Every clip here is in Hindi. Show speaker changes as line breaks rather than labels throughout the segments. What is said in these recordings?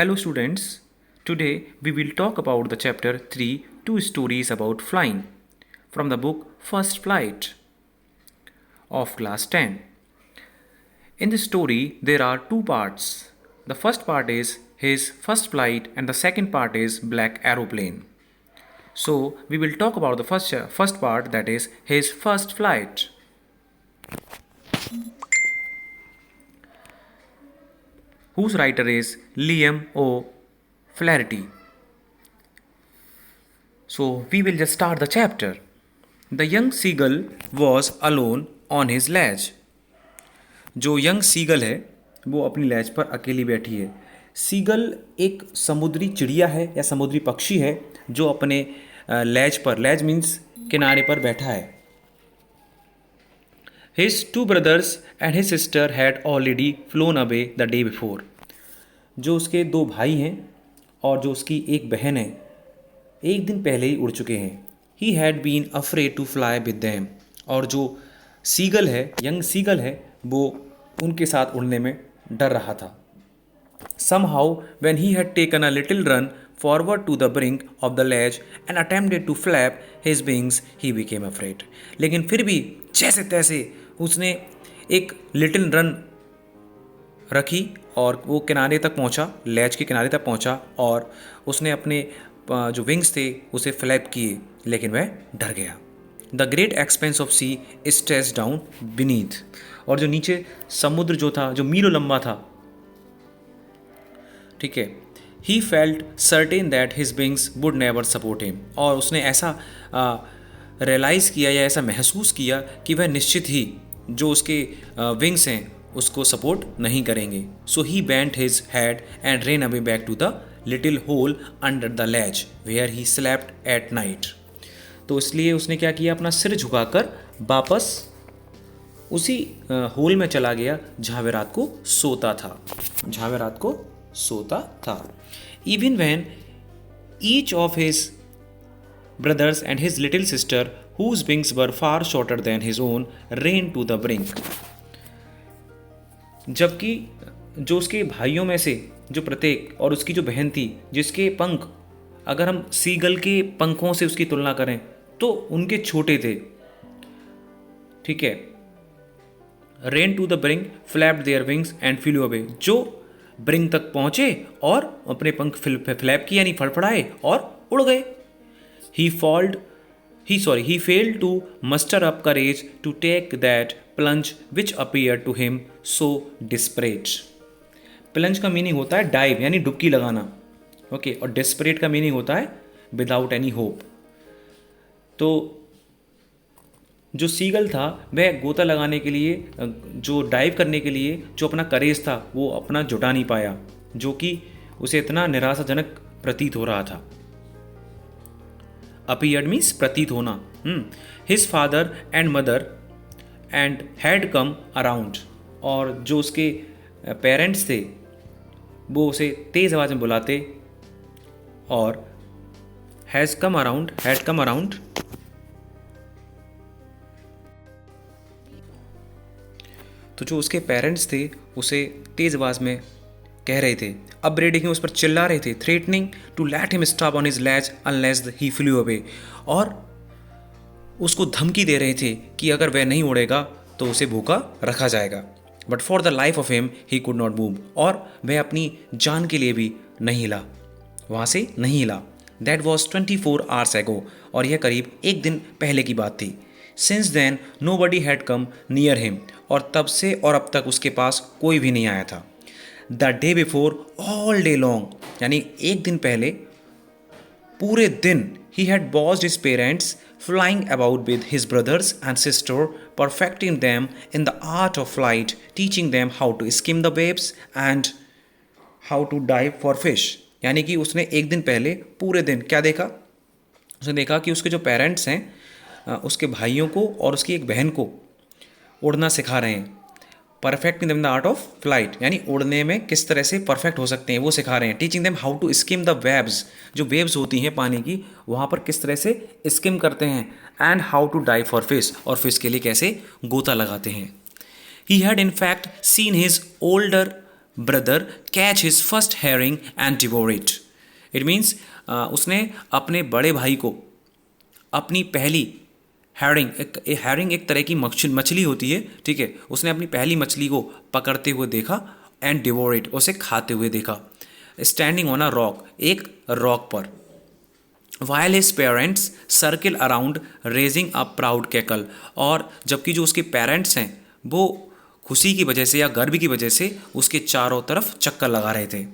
Hello students, today we will talk about the chapter 3 two stories about flying from the book First Flight of class 10. In this story there are two parts. The first part is his first flight and the second part is Black Aeroplane. So we will talk about the first part, that is his first flight. Whose writer is Liam O. Flaherty. So we will just start the chapter. The young seagull was alone on his ledge. जो यंग सीगल है वो अपनी लैज पर अकेली बैठी है. सीगल एक समुद्री चिड़िया है या समुद्री पक्षी है जो अपने लैज पर, लैज मीन्स किनारे पर बैठा है. His two brothers and his sister had already flown away the day before. जो उसके दो भाई हैं और जो उसकी एक बहन है एक दिन पहले ही उड़ चुके हैं. He had been afraid to fly with them. और जो सीगल है, यंग सीगल है, वो उनके साथ उड़ने में डर रहा था. Somehow when he had taken a little run forward to the brink of the ledge and attempted to flap his wings, he became afraid. लेकिन फिर भी जैसे तैसे उसने एक लिटिल रन रखी और वो किनारे तक पहुंचा, लैज के किनारे तक पहुंचा और उसने अपने जो विंग्स थे उसे फ्लैप किए, लेकिन वह डर गया. The great expanse of sea stretch down beneath. और जो नीचे समुद्र जो था, जो मीलों लंबा था, ठीक है, he felt certain that his wings would never support him. और उसने ऐसा रियलाइज़ किया या ऐसा महसूस किया कि वह निश्चित ही जो उसके विंग्स हैं उसको सपोर्ट नहीं करेंगे. So he bent his head and ran away back to the little hole under the ledge where he slept at night. तो इसलिए उसने क्या किया, अपना सिर झुकाकर वापस उसी होल में चला गया जहाँ वह रात को सोता था. Even when each of his brothers and his little sister, whose wings were far shorter than his own, ran to the brink. जबकि जो उसके भाइयों में से जो प्रत्येक और उसकी जो बहन थी जिसके पंख, अगर हम सीगल के पंखों से उसकी तुलना करें तो उनके छोटे थे, ठीक है. ran to the brink, flapped their wings and flew away. जो ब्रिंक तक पहुंचे और अपने पंख फ्लैप किए यानी फड़फड़ाए और उड़ गए. He failed to muster up courage to take that plunge which appeared to him so desperate. Plunge का मीनिंग होता है डाइव यानी डुबकी लगाना, ओके, और डेस्परेट का मीनिंग होता है विदाउट एनी होप. तो जो सीगल था वह गोता लगाने के लिए, जो डाइव करने के लिए जो अपना करेज था वो अपना जुटा नहीं पाया, जो कि उसे इतना निराशाजनक प्रतीत हो रहा था. अपीयर्ड मीन्स प्रतीत होना. His father and mother and had come around. और जो उसके पेरेंट्स थे वो उसे तेज़ आवाज़ में बुलाते और हैड कम अराउंड. तो जो उसके पेरेंट्स थे उसे तेज़ आवाज़ में कह रहे थे, अपब्रेडिंग उस पर चिल्ला रहे थे, threatening to let him stop on his ledge unless he flew away. और उसको धमकी दे रहे थे कि अगर वह नहीं उड़ेगा तो उसे भूखा रखा जाएगा. But for the life of him he could not move. और वह अपनी जान के लिए भी नहीं हिला, वहाँ से नहीं हिला. That was 24 hours ago. और यह करीब एक दिन पहले की बात थी. Since then nobody had come near him. और तब से और अब तक उसके पास कोई भी नहीं आया था. The day before all day long, यानी एक दिन पहले पूरे दिन, he had watched his parents flying about with his brothers and sister, perfecting them in the art of flight, teaching them how to skim the waves and how to dive for fish. यानी कि उसने एक दिन पहले पूरे दिन क्या देखा, उसने देखा कि उसके जो पेरेंट्स हैं उसके भाइयों को और उसकी एक बहन को उड़ना सिखा रहे हैं. Perfect in the art of flight यानी उड़ने में किस तरह से परफेक्ट हो सकते हैं वो सिखा रहे हैं. Teaching them how to skim the waves, जो वेव्स होती हैं पानी की वहाँ पर किस तरह से स्किम करते हैं. And how to dive for fish, और फिश के लिए कैसे गोता लगाते हैं. He had in fact seen his older brother catch his first herring and devour it. It means उसने अपने बड़े भाई को अपनी पहली हैरिंग एक तरह की मछली होती है, ठीक है, उसने अपनी पहली मछली को पकड़ते हुए देखा एंड डिवोर इट, उसे खाते हुए देखा। स्टैंडिंग ऑन अ रॉक, एक रॉक पर। While his parents circle around raising a proud cackle, और जबकि जो उसके पेरेंट्स हैं वो खुशी की वजह से या गर्व की वजह से उसके चारों तरफ चक्कर लगा रहे थे।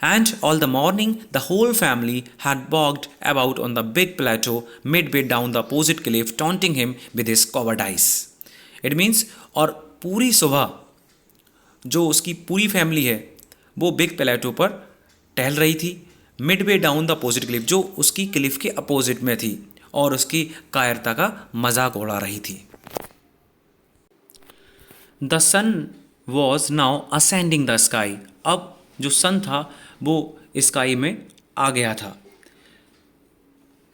And all the morning the whole family had walked about on the big plateau midway down the opposite cliff taunting him with his cowardice. It means, और पूरी सुबह जो उसकी पूरी फैमिली है वो बिग प्लेटो पर टहल रही थी, Midway down the opposite Cliff, जो उसकी क्लिफ के अपोजिट में थी, और उसकी कायरता का मजाक उड़ा रही थी। The sun was now ascending the sky, अब जो सन था वो स्काई में आ गया था,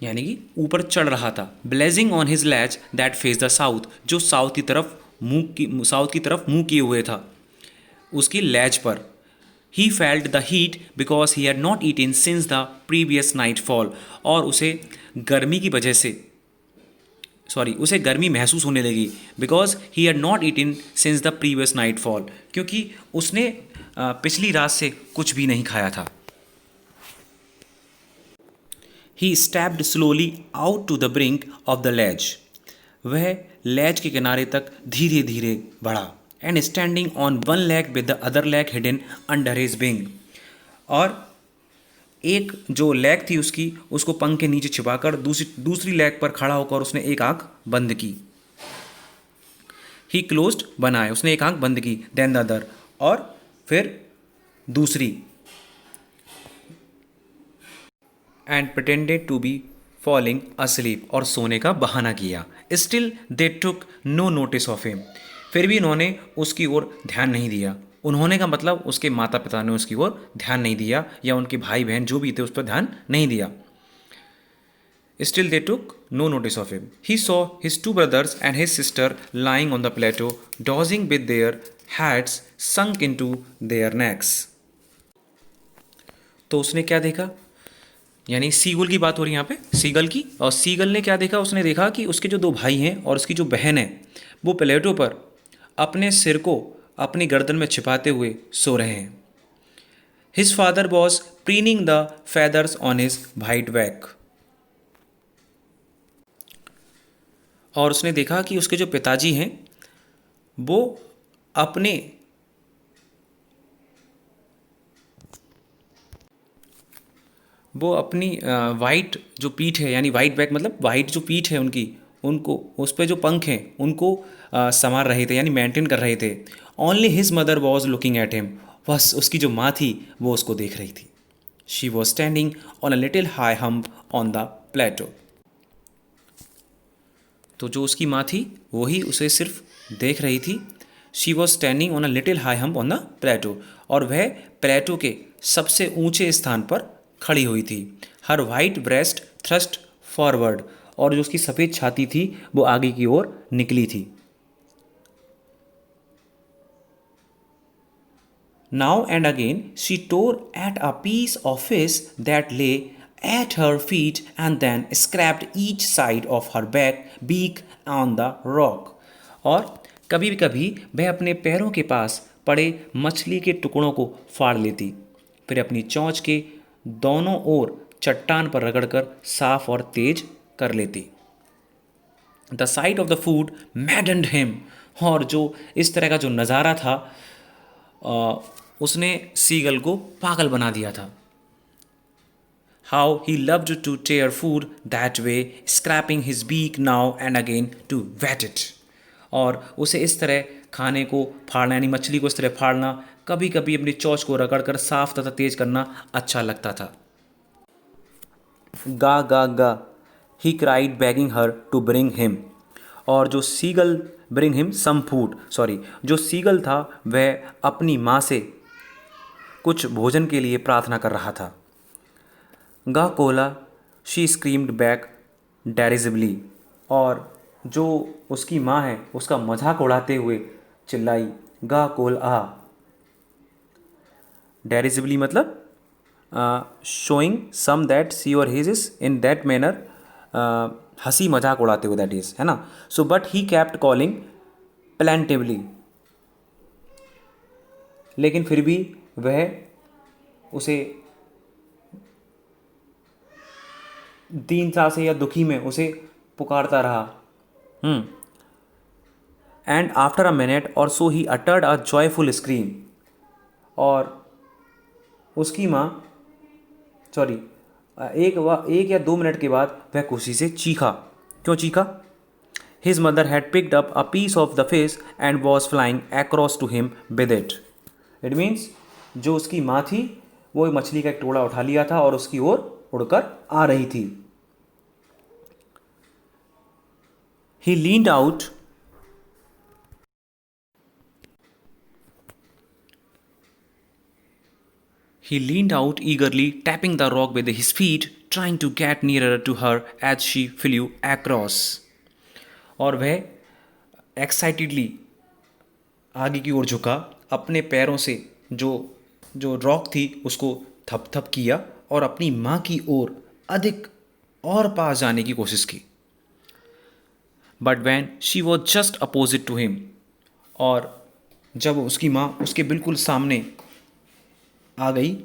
यानी कि ऊपर चढ़ रहा था। Blazing on his ledge that faced the south, जो साउथ की तरफ मुंह किए हुए था उसकी लैच पर। He felt the heat because he had not eaten since the previous night fall, और उसे गर्मी महसूस होने लगी because he had not eaten since the previous night fall, क्योंकि उसने पिछली रात से कुछ भी नहीं खाया था। He stepped slowly out to the brink of the ledge, वह लेज के किनारे तक धीरे धीरे बढ़ा। And standing on one leg with the other leg hidden under his wing, और एक जो लेग थी उसकी उसको पंख के नीचे छिपाकर दूसरी लेग पर खड़ा होकर उसने एक आंख बंद की। ही क्लोज्ड, बनाए, उसने एक आंख बंद की, देन द अदर, और फिर दूसरी, and pretended to be falling asleep, और सोने का बहाना किया। Still they took no notice of him, फिर भी उन्होंने उसकी ओर ध्यान नहीं दिया। उन्होंने का मतलब उसके माता पिता ने उसकी ओर ध्यान नहीं दिया, या उनके भाई बहन जो भी थे उस पर ध्यान नहीं दिया। Still they took no notice of him. He saw his two brothers and his sister lying on the plateau dozing with their heads sunk into their necks. तो उसने क्या देखा, यानी सीगल की बात हो रही है यहाँ पे, सीगल की। और सीगल ने क्या देखा, उसने देखा कि उसके जो दो भाई हैं और उसकी जो बहन है वो प्लेटो पर अपने सिर को अपनी गर्दन में छिपाते हुए सो रहे हैं। His father was preening the feathers on his white back, और उसने देखा कि उसके जो पिताजी हैं वो अपने वाइट जो पीठ है, यानी वाइट बैक मतलब वाइट जो पीठ है उनकी, उनको उस पर जो पंख हैं उनको संवार रहे थे, यानी मेंटेन कर रहे थे। Only his mother was looking at him, बस उसकी जो माँ थी वो उसको देख रही थी। She was standing on a little high hump on the plateau, तो जो उसकी माँ थी वही उसे सिर्फ देख रही थी। She was standing on a little high hump on the plateau, और वह प्लेटो के सबसे ऊंचे स्थान पर खड़ी हुई थी। हर वाइट ब्रेस्ट थ्रस्ट फॉरवर्ड, और जो उसकी सफ़ेद छाती थी वो आगे की ओर निकली थी। Now and again she tore at a piece of fish that lay at her feet and then scraped each side of her beak on the rock, और कभी कभी वह अपने पैरों के पास पड़े मछली के टुकड़ों को फाड़ लेती, फिर अपनी चोंच के दोनों ओर चट्टान पर रगड़कर साफ और तेज कर लेती। The site of the food मैडन्ड him, और जो इस तरह का जो नज़ारा था उसने सीगल को पागल बना दिया था। How he loved to tear food that way, scraping his beak now and again to wet it. और उसे इस तरह खाने को फाड़ना, यानी मछली को इस तरह फाड़ना, कभी कभी अपनी चोंच को रगड़कर साफ तथा तेज करना अच्छा लगता था। गा गा गा, he cried begging her to bring him, और जो seagull bring him some food, जो सीगल था वह अपनी माँ से कुछ भोजन के लिए प्रार्थना कर रहा था। गा कोला, शी स्क्रीम्ड बैक डेरिजिबली, और जो उसकी माँ है उसका मजाक उड़ाते हुए चिल्लाई, गा कोल आ। डेरिसिवली मतलब शोइंग सम दैट सी और his is in that manner, हंसी मजाक उड़ाते हुए, दैट इज, है ना. So but he kept calling plaintively, लेकिन फिर भी वह उसे दीनता से या दुखी में उसे पुकारता रहा. एंड आफ्टर अ मिनट और so he uttered a joyful scream, और उसकी माँ, सॉरी, एक या 2 मिनट के बाद वह खुशी से चीखा. क्यों चीखा? His mother had picked up a piece of the fish and was flying across to him with it. It means जो उसकी माँ थी वो मछली का एक टुकड़ा उठा लिया था और उसकी ओर उड़कर आ रही थी. He leaned out, he leaned out eagerly, tapping the rock with his feet, trying to get nearer to her as she flew across. और वह एक्साइटेडली आगे की ओर झुका, अपने पैरों से जो जो रॉक थी उसको थप थप किया और अपनी माँ की ओर अधिक और पास जाने की कोशिश की. But when she was just opposite to him, और जब उसकी माँ उसके बिल्कुल सामने आ गई,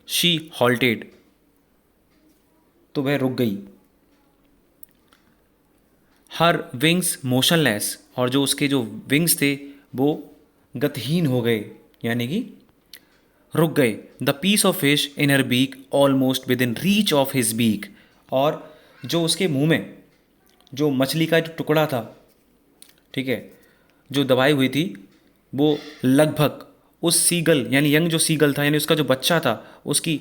शी हॉल्टेड, तो वह रुक गई. हर विंग्स मोशनलेस, और जो उसके जो विंग्स थे वो गतिहीन हो गए, यानी कि रुक गए. The piece of fish in her beak almost within reach of his beak, और जो उसके मुंह में जो मछली का जो टुकड़ा था, ठीक है, जो दबाई हुई थी, वो लगभग उस सीगल यानी यंग जो सीगल था यानी उसका जो बच्चा था उसकी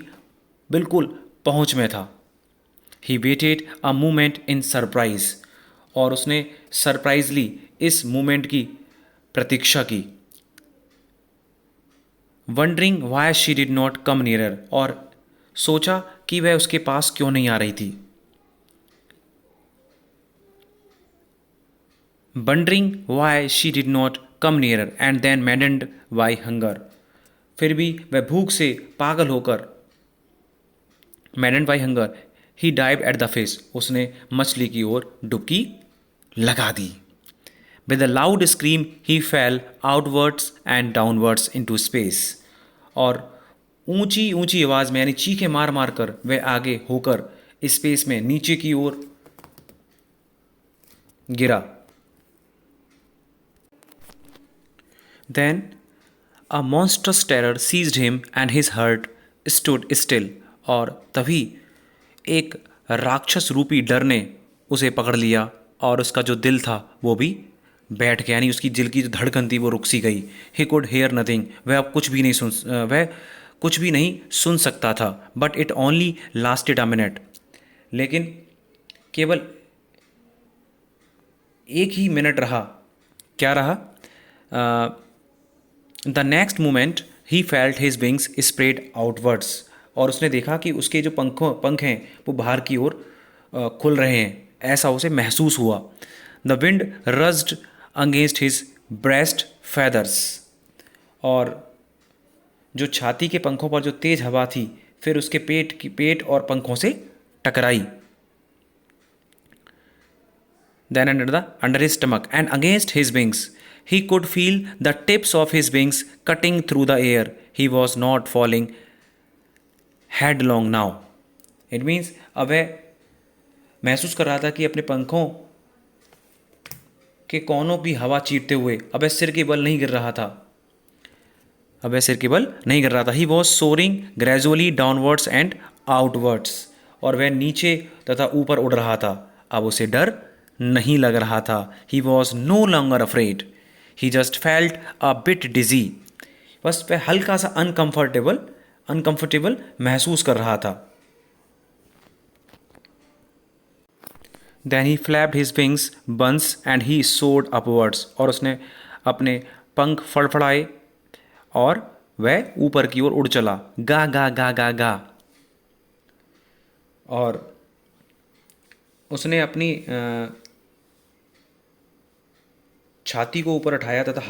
बिल्कुल पहुंच में था. He waited a moment in surprise, और उसने सरप्राइजली इस मोमेंट की प्रतीक्षा की. Wondering why she did not come nearer, और सोचा कि वह उसके पास क्यों नहीं आ रही थी. Wondering why she did not come nearer and then maddened by hunger, फिर भी वह भूख से पागल होकर, maddened by hunger, he dive at the fish, उसने मछली की ओर डुबकी लगा दी. With a loud scream he fell outwards and downwards into space, और ऊंची ऊंची आवाज़ में यानी चीखे मार मार कर वह आगे होकर स्पेस में नीचे की ओर गिरा. Then a monstrous terror seized him and his heart stood still, और तभी एक राक्षस रूपी डर ने उसे पकड़ लिया और उसका जो दिल था वो भी बैठ गया, यानी उसकी दिल की जो धड़कन थी वो रुक सी गई. ही कुड हेयर नथिंग, वह अब कुछ भी नहीं सुन सकता था. But it only lasted a minute, लेकिन केवल एक ही मिनट रहा. क्या रहा? The next moment he felt his wings spread outwards, और उसने देखा कि उसके जो पंख हैं वो बाहर की ओर खुल रहे हैं, ऐसा उसे महसूस हुआ. The wind रज्ड against his breast feathers, और जो छाती के पंखों पर जो तेज हवा थी फिर उसके पेट और पंखों से टकराई. Then under his stomach and against his wings, he could feel the tips of his wings cutting through the air. He was not falling headlong now. It means अब वह महसूस कर रहा था कि अपने पंखों के कोनों की हवा चीरते हुए अब वह सिर के बल नहीं गिर रहा था. He was soaring gradually downwards and outwards, और वह नीचे तथा ऊपर उड़ रहा था. अब उसे डर नहीं लग रहा था. He was no longer afraid. He just felt a bit dizzy. बस वह हल्का सा अनकंफर्टेबल महसूस कर रहा था. Then he flapped his wings once and he soared upwards, और उसने अपने पंख फड़फड़ाए और वह ऊपर की ओर उड़ चला. गा गा गा गा गा, और उसने अपनी छाती को ऊपर उठाया तथा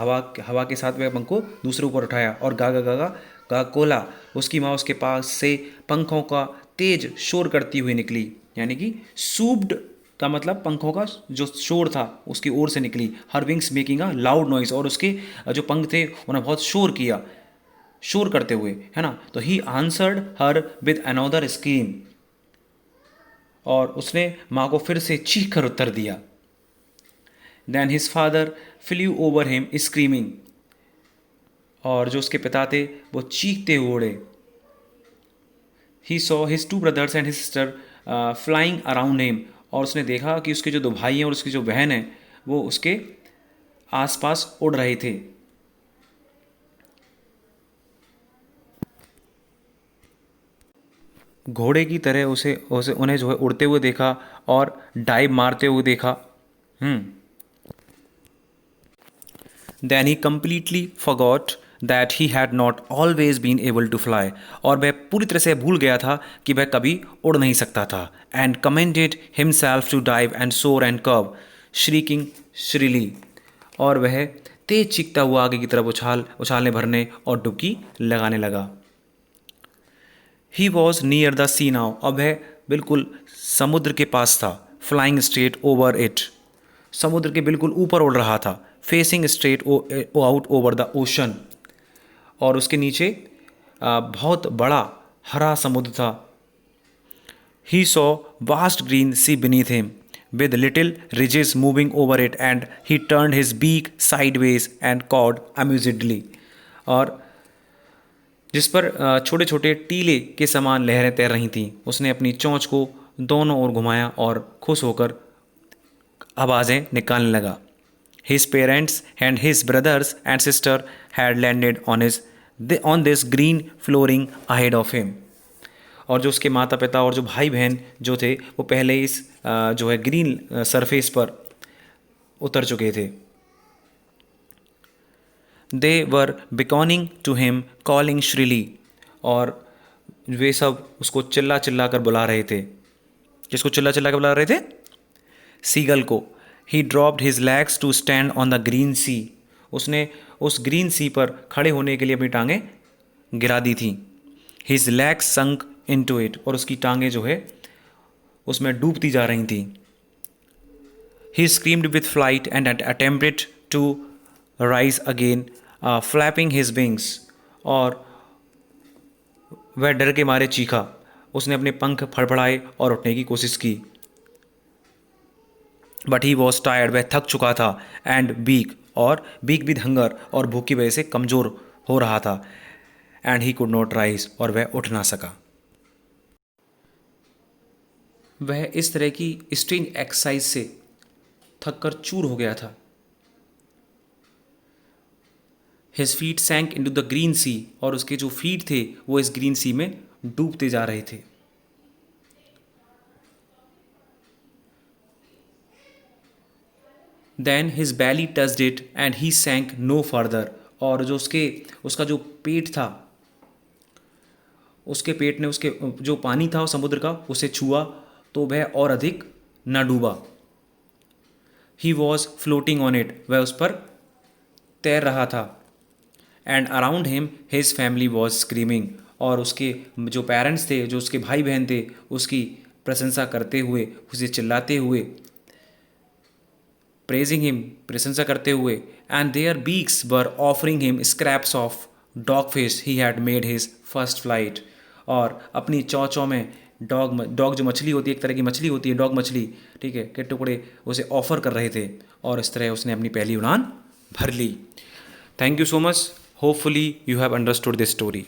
हवा के साथ वह पंख को दूसरे ऊपर उठाया और गा गा गा गा कोला उसकी माँ उसके पास से पंखों का तेज शोर करती हुई निकली, यानी कि सूप्ड का मतलब पंखों का जो शोर था उसकी ओर से निकली। हर wings making a loud noise, और उसके जो पंख थे उन्हें बहुत शोर किया, शोर करते हुए, है ना। तो he answered her with another scream, और उसने माँ को फिर से चीख कर उत्तर दिया। Then his father flew over him screaming, और जो उसके पिता थे वो चीखते हुए उड़े। He saw his two brothers and his sister flying around him, और उसने देखा कि उसके जो दो भाई हैं और उसकी जो बहन है वो उसके आसपास उड़ रहे थे। घोड़े की तरह उसे उसे उन्हें जो है उड़ते हुए देखा और डाइव मारते हुए देखा। Then he completely forgot that he had not always been able to fly, और वह पूरी तरह से भूल गया था कि वह कभी उड़ नहीं सकता था। And commanded himself to dive and soar and curve shrieking shrilly, और वह तेज चीखता हुआ आगे की तरफ उछालने भरने और डुबकी लगाने लगा। He was near the sea now, अब वह बिल्कुल समुद्र के पास था। फ्लाइंग स्ट्रेट ओवर इट, समुद्र के बिल्कुल ऊपर उड़ रहा था। Facing straight out over the ocean, और उसके नीचे बहुत बड़ा हरा समुद्र था। He saw vast green sea beneath him with little ridges moving over it, and he turned his beak sideways and cawed amusedly, और जिस पर छोटे छोटे टीले के समान लहरें तैर रही थीं, उसने अपनी चोंच को दोनों ओर घुमाया और खुश होकर आवाज़ें निकालने लगा। His parents and his brothers and sister had landed on this green flooring ahead of him, और जो उसके माता पिता और जो भाई बहन जो थे वो पहले इस जो है ग्रीन सरफेस पर उतर चुके थे। दे वर beckoning टू हिम कॉलिंग श्रीली, और वे सब उसको चिल्ला चिल्ला कर बुला रहे थे। किसको चिल्ला चिल्ला कर बुला रहे थे? सीगल को। He dropped his legs to stand on the green sea, उसने उस ग्रीन सी पर खड़े होने के लिए अपनी टांगें गिरा दी थी। His legs sunk into it, और उसकी टांगें जो है उसमें डूबती जा रही थी। He screamed with fright and attempted to rise again flapping his wings, और वह डर के मारे चीखा, उसने अपने पंख फड़फड़ाए और उठने की कोशिश की। बट ही वॉज टायर्ड, वह थक चुका था। एंड वीक, और वीक विद हंगर, और भूख की वजह से कमज़ोर हो रहा था। And he could not rise, और वह उठ ना सका। वह इस तरह की स्ट्रेंज एक्सरसाइज से थक कर चूर हो गया था। His feet sank into the green sea, और उसके जो फीट थे वो इस ग्रीन सी में डूबते जा रहे थे। Then his belly touched it and he sank no further, और जो उसका जो पेट था, उसके पेट ने उसके जो पानी था समुद्र का उसे छुआ, तो वह और अधिक न डूबा। He was floating on it, वह उस पर तैर रहा था। And around him his family was screaming, और उसके जो पेरेंट्स थे, जो उसके भाई बहन थे, उसकी प्रशंसा करते हुए, उसे चिल्लाते हुए, प्रेजिंग हिम, प्रशंसा करते हुए। And their beaks were offering him scraps of dog fish he had made his first flight, और अपनी चौ में डॉग जो मछली होती है, एक तरह की मछली होती है डॉग मछली, ठीक है, के टुकड़े उसे ऑफर कर रहे थे, और इस तरह उसने अपनी पहली उड़ान भर ली। Thank you so much. Hopefully you have understood this story.